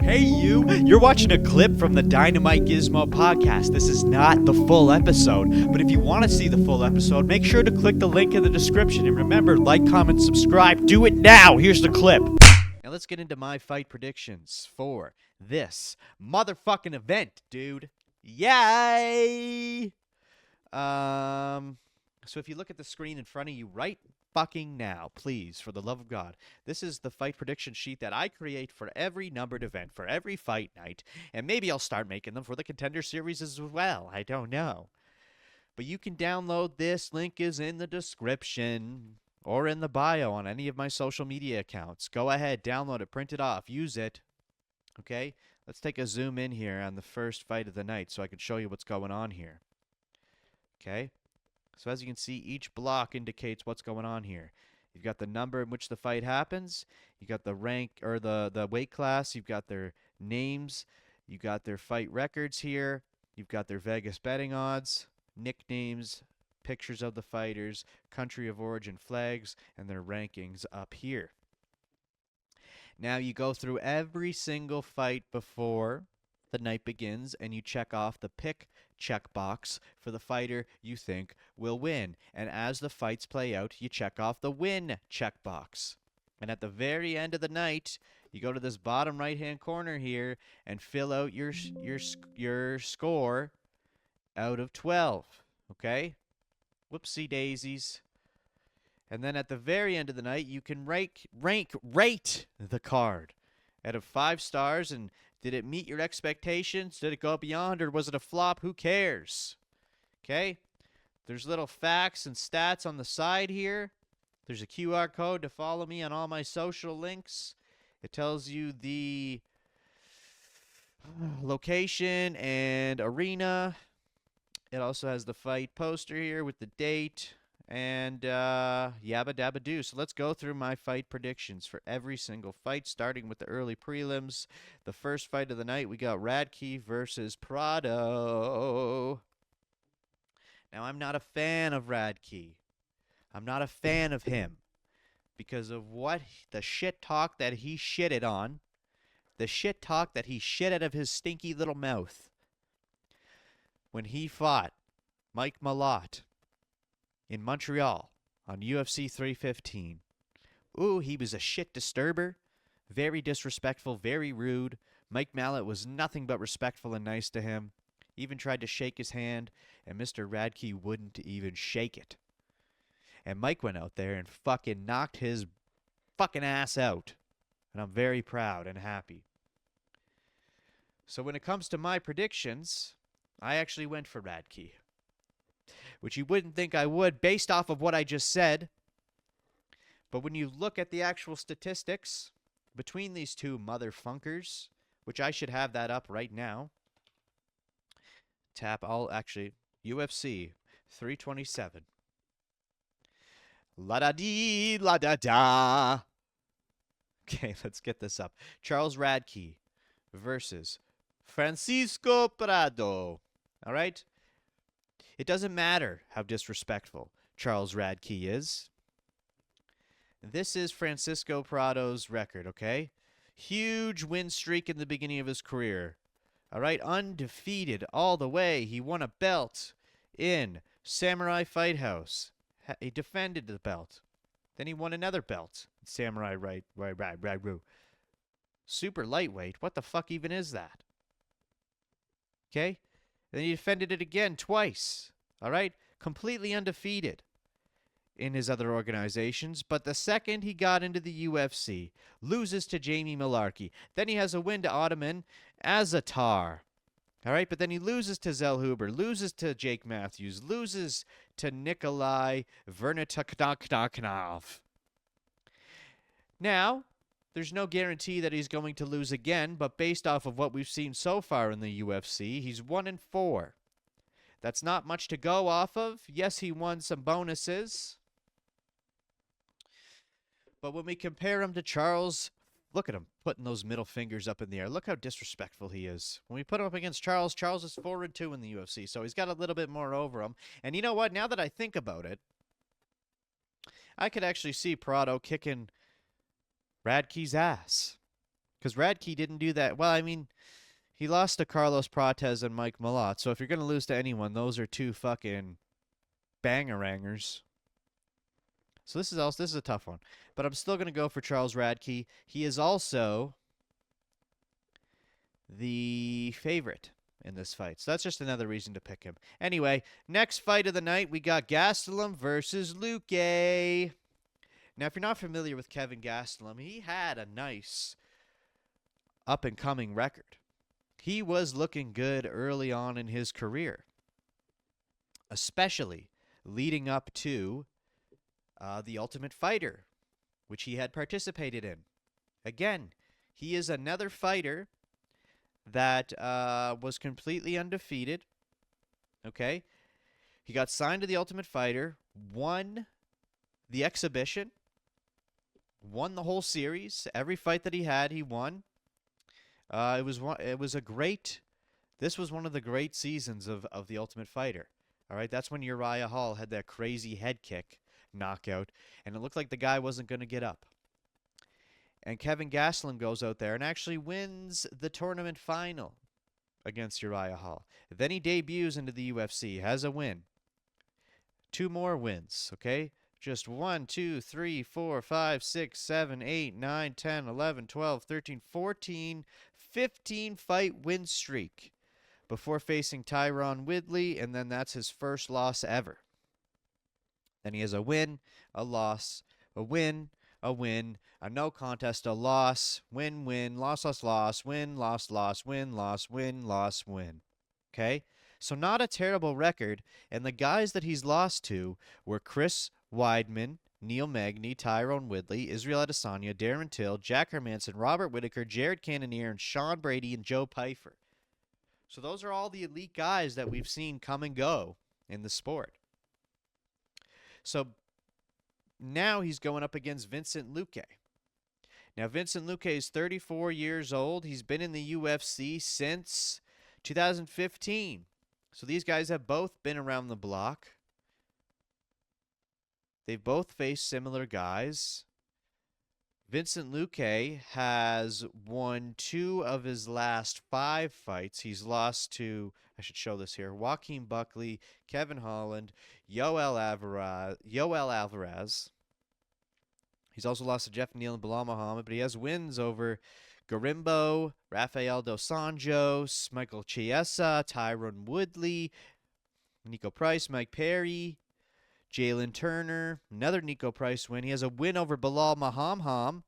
Hey you! You're watching a clip from the DynamiteGizmo podcast. This is not the full episode, but if you want to see the full episode, make sure to click the link in the description. And remember, like, comment, subscribe. Do it now! Here's the clip. Now let's get into my fight predictions for this motherfucking event, dude. Yay! So if you look at the screen in front of you right fucking now, please, for the love of God, this is the fight prediction sheet that I create for every numbered event, for every fight night, and maybe I'll start making them for the Contender Series as well. I don't know. But you can download this. Link is in the description or in the bio on any of my social media accounts. Go ahead, download it, print it off, use it. Okay? Let's take a zoom in here on the first fight of the night so I can show you what's going on here. Okay? So as you can see, each block indicates what's going on here. You've got the number in which the fight happens. You got the rank or the weight class. You've got their names. You got their fight records here. You've got their Vegas betting odds, nicknames, pictures of the fighters, country of origin flags, and their rankings up here. Now you go through every single fight before the night begins, and you check off the pick checkbox for the fighter you think will win. And as the fights play out, you check off the win checkbox. And at the very end of the night, you go to this bottom right-hand corner here and fill out your score out of 12. Okay? Whoopsie daisies. And then at the very end of the night, you can rate the card out of 5 stars. And did it meet your expectations? Did it go beyond, or was it a flop? Who cares? Okay? There's little facts and stats on the side here. There's a QR code to follow me on all my social links. It tells you the location and arena. It also has the fight poster here with the date. And yabba dabba do. So let's go through my fight predictions for every single fight, starting with the early prelims. The first fight of the night, we got Radtke versus Prado. Now, I'm not a fan of Radtke. I'm not a fan of him because of what the shit talk that he shitted on, the shit talk that he shit out of his stinky little mouth when he fought Mike Malott in Montreal on UFC 315. Ooh, he was a shit disturber. Very disrespectful, very rude. Mike Malott was nothing but respectful and nice to him. Even tried to shake his hand, and Mr. Radtke wouldn't even shake it. And Mike went out there and fucking knocked his fucking ass out. And I'm very proud and happy. So when it comes to my predictions, I actually went for Radtke, which you wouldn't think I would based off of what I just said. But when you look at the actual statistics between these two motherfuckers, which I should have that up right now. Actually, UFC 327. La-da-dee, la-da-da. Okay, let's get this up. Charles Radtke versus Francisco Prado. All right? It doesn't matter how disrespectful Charles Radtke is. This is Francisco Prado's record, okay? Huge win streak in the beginning of his career. All right, undefeated all the way. He won a belt in Samurai Fight House. He defended the belt. Then he won another belt in Samurai Right. Super lightweight. What the fuck even is that? Okay? Then he defended it again twice. All right? Completely undefeated in his other organizations. But the second he got into the UFC, loses to Jamie Malarkey. Then he has a win to Ottoman Azatar. All right? But then he loses to Zellhuber, loses to Jake Matthews, loses to Nikolai Vernituknaknaknov. Now, there's no guarantee that he's going to lose again, but based off of what we've seen so far in the UFC, he's 1-4. That's not much to go off of. Yes, he won some bonuses. But when we compare him to Charles, look at him putting those middle fingers up in the air. Look how disrespectful he is. When we put him up against Charles, Charles is 4-2 in the UFC, so he's got a little bit more over him. And you know what? Now that I think about it, I could actually see Prado kicking Radtke's ass. Because Radtke didn't do that. Well, I mean, he lost to Carlos Prates and Mike Malott. So if you're going to lose to anyone, those are two fucking bangerangers. So this is a tough one. But I'm still going to go for Charles Radtke. He is also the favorite in this fight. So that's just another reason to pick him. Anyway, next fight of the night, we got Gastelum versus Luque. Now, if you're not familiar with Kevin Gastelum, he had a nice up-and-coming record. He was looking good early on in his career, especially leading up to The Ultimate Fighter, which he had participated in. Again, he is another fighter that was completely undefeated. Okay? He got signed to The Ultimate Fighter, won the exhibition, won the whole series. Every fight that he had, he won. This was one of the great seasons of The Ultimate Fighter. All right, that's when Uriah Hall had that crazy head kick knockout, and it looked like the guy wasn't going to get up. And Kevin Gastelum goes out there and actually wins the tournament final against Uriah Hall. Then he debuts into the UFC, has a win. 2 more wins, okay? Just 1, 2, 3, 4, 5, 6, 7, 8, 9, 10, 11, 12, 13, 14, 15 fight win streak before facing Tyron Woodley, and then that's his first loss ever. Then he has a win, a loss, a win, a win, a no contest, a loss, win, win, loss, loss, loss, win, loss, loss, win, loss, win, loss, win. Okay? So not a terrible record, and the guys that he's lost to were Chris Weidman, Neil Magny, Tyrone Woodley, Israel Adesanya, Darren Till, Jack Hermanson, Robert Whittaker, Jared Cannonier, and Sean Brady and Joe Pyfer. So those are all the elite guys that we've seen come and go in the sport. So now he's going up against Vincent Luque. Now, Vincent Luque is 34 years old. He's been in the UFC since 2015. So these guys have both been around the block. They've both faced similar guys. Vincent Luque has won 2 of his last 5 fights. He's lost to, I should show this here, Joaquin Buckley, Kevin Holland, Yoel Alvarez. He's also lost to Jeff Neal and Bilal Muhammad, but he has wins over Garimbo, Rafael Dos Anjos, Michael Chiesa, Tyron Woodley, Nico Price, Mike Perry, Jalen Turner, another Nico Price win. He has a win over Bilal Muhammad.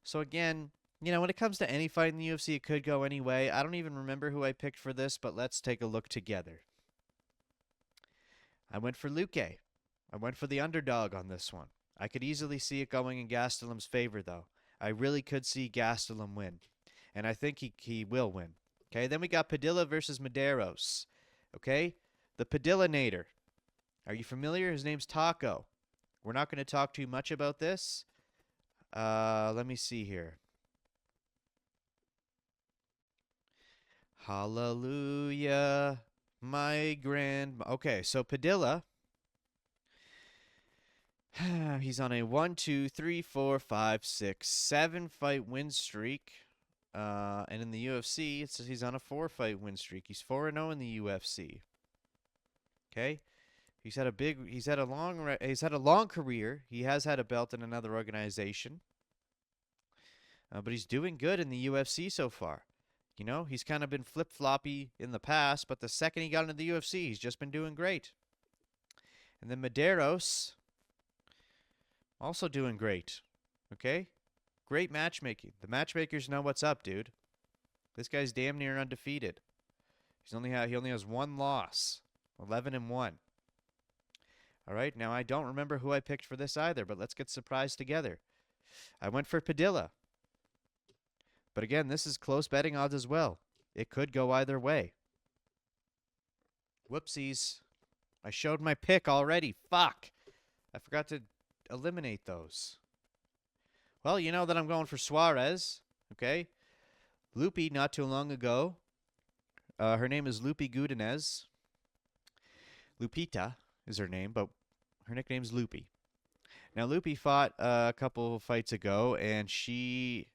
So again, you know, when it comes to any fight in the UFC, it could go any way. I don't even remember who I picked for this, but let's take a look together. I went for Luque. I went for the underdog on this one. I could easily see it going in Gastelum's favor, though. I really could see Gastelum win. And I think he will win. Okay, then we got Padilla versus Medeiros. Okay, the Padilla-nator. Are you familiar? His name's Taco. We're not going to talk too much about this. Let me see here. Hallelujah, my grand... Okay, so Padilla... He's on a 1, 2, 3, 4, 5, 6, 7 fight win streak. And in the UFC, it says he's on a 4-fight win streak. He's 4-0 in the UFC. Okay, he's had a long career. He has had a belt in another organization, but he's doing good in the UFC so far. You know, he's kind of been flip-floppy in the past, but the second he got into the UFC, he's just been doing great. And then Medeiros, also doing great. Okay. Great matchmaking. The matchmakers know what's up, dude. This guy's damn near undefeated. He only has 1 loss, 11-1. All right, now I don't remember who I picked for this either, but let's get surprised together. I went for Padilla. But again, this is close betting odds as well. It could go either way. Whoopsies. I showed my pick already. Fuck. I forgot to eliminate those. Well, you know that I'm going for Suarez, okay? Lupe, not too long ago. Her name is Lupe Gudinez. Lupita is her name, but her nickname's Lupe. Now, Lupe fought a couple fights ago, and she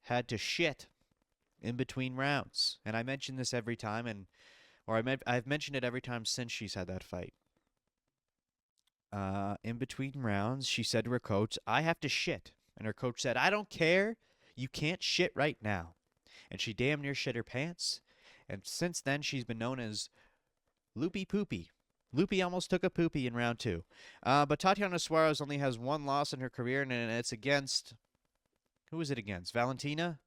had to shit in between rounds. And I mention this every time, I've mentioned it every time since she's had that fight. In between rounds, she said to her coach, "I have to shit." And her coach said, "I don't care. You can't shit right now." And she damn near shit her pants. And since then, she's been known as Loopy Poopy. Loopy almost took a poopy in round 2. But Tatiana Suarez only has one loss in her career, and it's against... Who was it against? Valentina?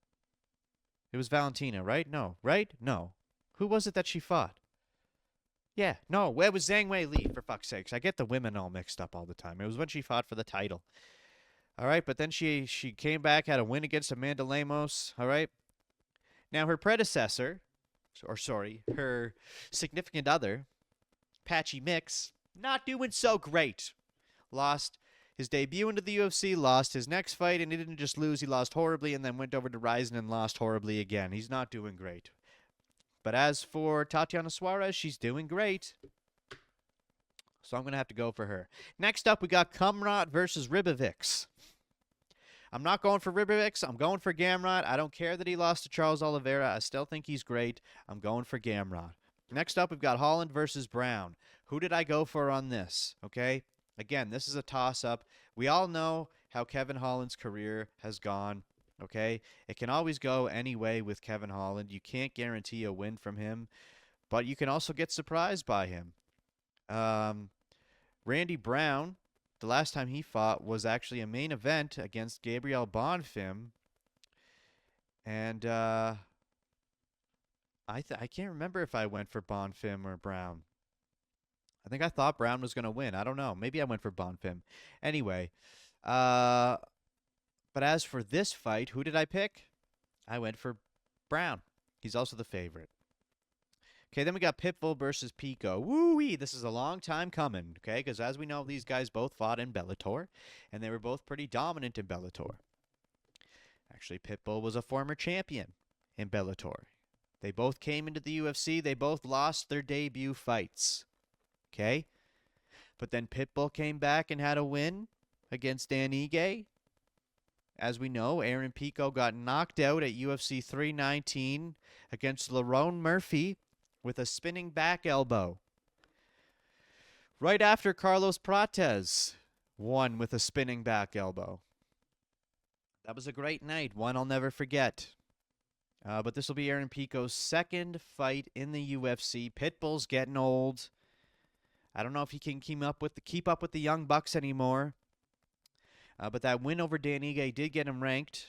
It was Valentina, right? No. Right? No. Who was it that she fought? Yeah, no, it was Zhang Wei Li, for fuck's sakes. I get the women all mixed up all the time. It was when she fought for the title. All right, but then she came back, had a win against Amanda Lemos. All right. Now, her predecessor, her significant other, Patchy Mix, not doing so great. Lost his debut into the UFC, lost his next fight, and he didn't just lose, he lost horribly, and then went over to Ryzen and lost horribly again. He's not doing great. But as for Tatiana Suarez, she's doing great. So I'm going to have to go for her. Next up, we got Gamrot versus Ribovics. I'm not going for Ribovics. I'm going for Gamrot. I don't care that he lost to Charles Oliveira. I still think he's great. I'm going for Gamrot. Next up, we've got Holland versus Brown. Who did I go for on this? Okay? Again, this is a toss-up. We all know how Kevin Holland's career has gone. Okay? It can always go any way with Kevin Holland. You can't guarantee a win from him, but you can also get surprised by him. Randy Brown, the last time he fought was actually a main event against Gabriel Bonfim. And I can't remember if I went for Bonfim or Brown. I think I thought Brown was going to win. I don't know. Maybe I went for Bonfim. Anyway, but as for this fight, who did I pick? I went for Brown. He's also the favorite. Okay, then we got Pitbull versus Pico. Woo-wee! This is a long time coming, okay? Because as we know, these guys both fought in Bellator, and they were both pretty dominant in Bellator. Actually, Pitbull was a former champion in Bellator. They both came into the UFC. They both lost their debut fights, okay? But then Pitbull came back and had a win against Dan Ige. As we know, Aaron Pico got knocked out at UFC 319 against Lerone Murphy with a spinning back elbow. Right after Carlos Prates won with a spinning back elbow. That was a great night, one I'll never forget. But this will be Aaron Pico's second fight in the UFC. Pitbull's getting old. I don't know if he can keep up with the Young Bucks anymore. But that win over Dan Ige did get him ranked.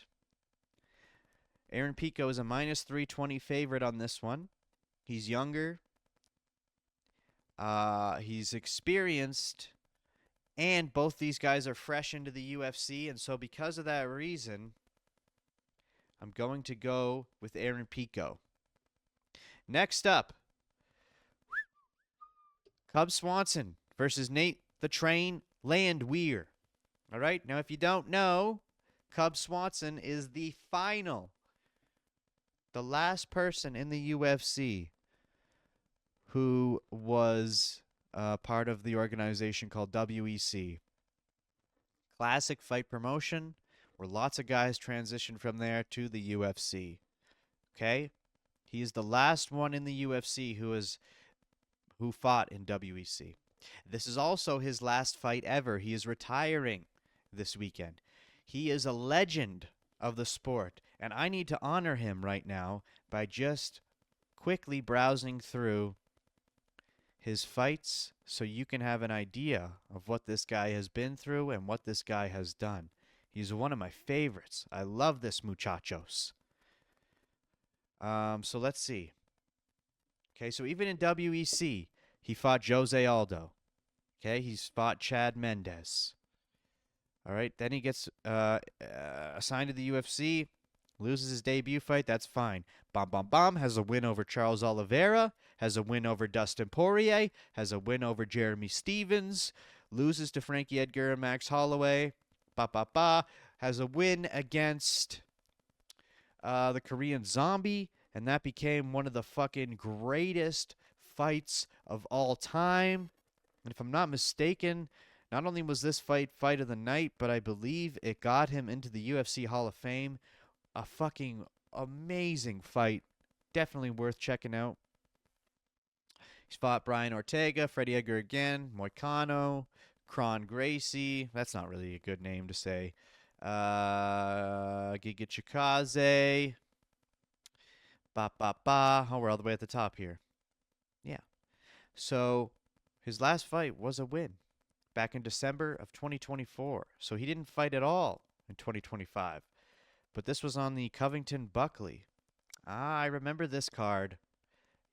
Aaron Pico is a minus 320 favorite on this one. He's younger. He's experienced. And both these guys are fresh into the UFC. And so because of that reason, I'm going to go with Aaron Pico. Next up, Cub Swanson versus Nate the Train Landwehr. All right, now if you don't know, Cub Swanson is the last person in the UFC who was part of the organization called WEC. Classic fight promotion, where lots of guys transition from there to the UFC. Okay? He is the last one in the UFC who fought in WEC. This is also his last fight ever. He is retiring this weekend. He is a legend of the sport, and I need to honor him right now by just quickly browsing through his fights so you can have an idea of what this guy has been through and what this guy has done. He's one of my favorites. I love this muchachos. So let's see. Okay, so even in WEC, he fought Jose Aldo. Okay, he's fought Chad Mendes. All right, then he gets assigned to the UFC, loses his debut fight. That's fine. Bam Bam Bam has a win over Charles Oliveira, has a win over Dustin Poirier, has a win over Jeremy Stevens, loses to Frankie Edgar and Max Holloway. Has a win against the Korean Zombie, and that became one of the fucking greatest fights of all time. And if I'm not mistaken, Not only was this fight of the night, but I believe it got him into the UFC Hall of Fame. A fucking amazing fight. Definitely worth checking out. He's fought Brian Ortega, Freddie Edgar again, Moicano, Kron Gracie. That's not really a good name to say. Giga Chikaze. Oh, we're all the way at the top here. Yeah. So his last fight was a win back in December of 2024. So he didn't fight at all in 2025. But this was on the Covington Buckley. I remember this card.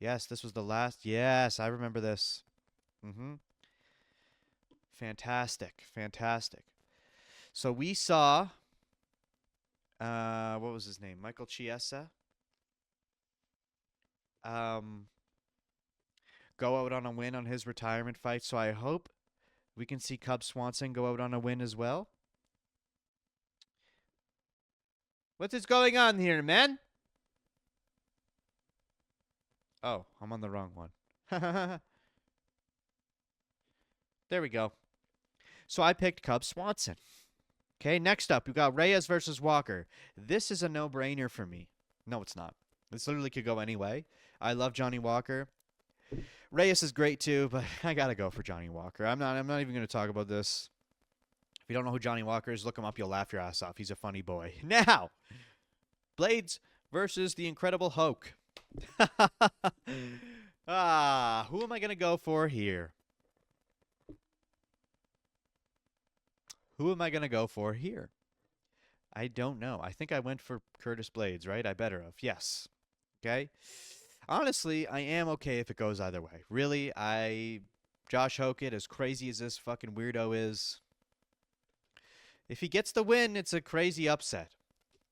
Yes, this was the last. Yes, I remember this. Fantastic. So we saw, what was his name? Michael Chiesa. Go out on a win on his retirement fight. So I hope we can see Cub Swanson go out on a win as well. What is going on here, man? Oh, I'm on the wrong one. There we go. So I picked Cub Swanson. Okay, next up, we got Reyes versus Walker. This is a no-brainer for me. No, it's not. This literally could go any way. I love Johnny Walker. Reyes is great too, but I gotta go for Johnny Walker. I'm not even gonna talk about this. If you don't know who Johnny Walker is, look him up. You'll laugh your ass off. He's a funny boy. Now, Blaydes versus the Incredible Hulk. Who am I gonna go for here? I don't know. I think I went for Curtis Blaydes, right? I better have. Yes. Okay. Honestly, I am okay if it goes either way. Really, Josh Hokit, as crazy as this fucking weirdo is, if he gets the win, it's a crazy upset.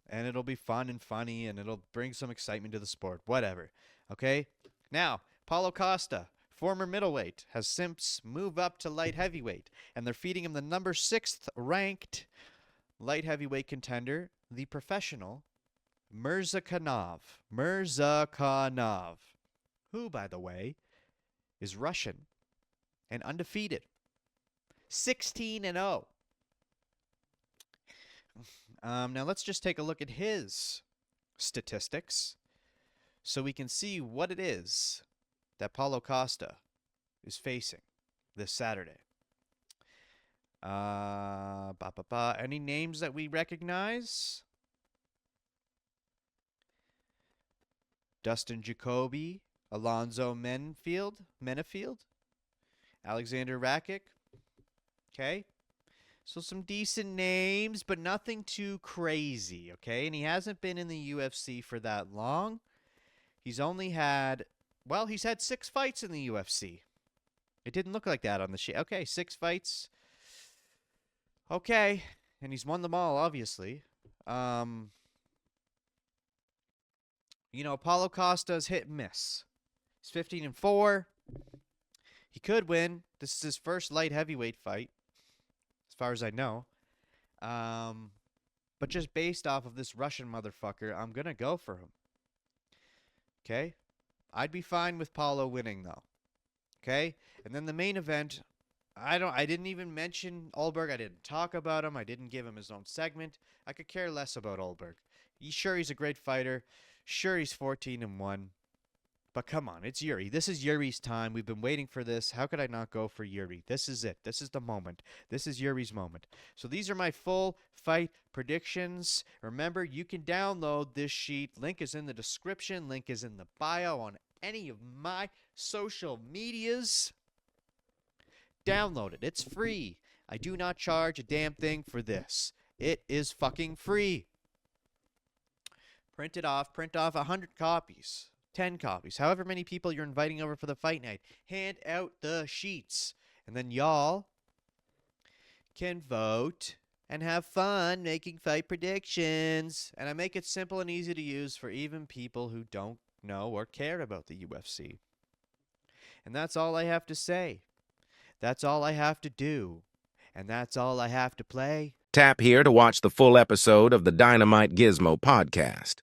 And it'll be fun and funny, and it'll bring some excitement to the sport. Whatever. Okay? Now, Paulo Costa, former middleweight, has since moved up to light heavyweight, and they're feeding him the number 6th ranked light heavyweight contender, the professional Murzakanov, who, by the way, is Russian and undefeated. 16-0. Now let's just take a look at his statistics so we can see what it is that Paulo Costa is facing this Saturday. Any names that we recognize? Dustin Jacoby, Alonzo Menafield, Alexander Rakic. Okay. So some decent names, but nothing too crazy, okay? And he hasn't been in the UFC for that long. He's had 6 fights in the UFC. It didn't look like that on the sheet. Okay, 6 fights. Okay, and he's won them all, obviously. Paulo Costa's hit and miss. He's 15-4. He could win. This is his first light heavyweight fight, as far as I know. But just based off of this Russian motherfucker, I'm going to go for him. Okay? I'd be fine with Paulo winning, though. Okay? And then the main event, I didn't even mention Ulberg. I didn't talk about him. I didn't give him his own segment. I could care less about Ulberg. He's a great fighter. Sure, he's 14-1. But come on, it's Yuri. This is Yuri's time. We've been waiting for this. How could I not go for Yuri? This is it. This is the moment. This is Yuri's moment. So these are my full fight predictions. Remember, you can download this sheet. Link is in the description. Link is in the bio on any of my social medias. Download it. It's free. I do not charge a damn thing for this. It is fucking free. Print off 100 copies. 10 copies, however many people you're inviting over for the fight night. Hand out the sheets. And then y'all can vote and have fun making fight predictions. And I make it simple and easy to use for even people who don't know or care about the UFC. And that's all I have to say. That's all I have to do. And that's all I have to play. Tap here to watch the full episode of the Dynamite Gizmo podcast.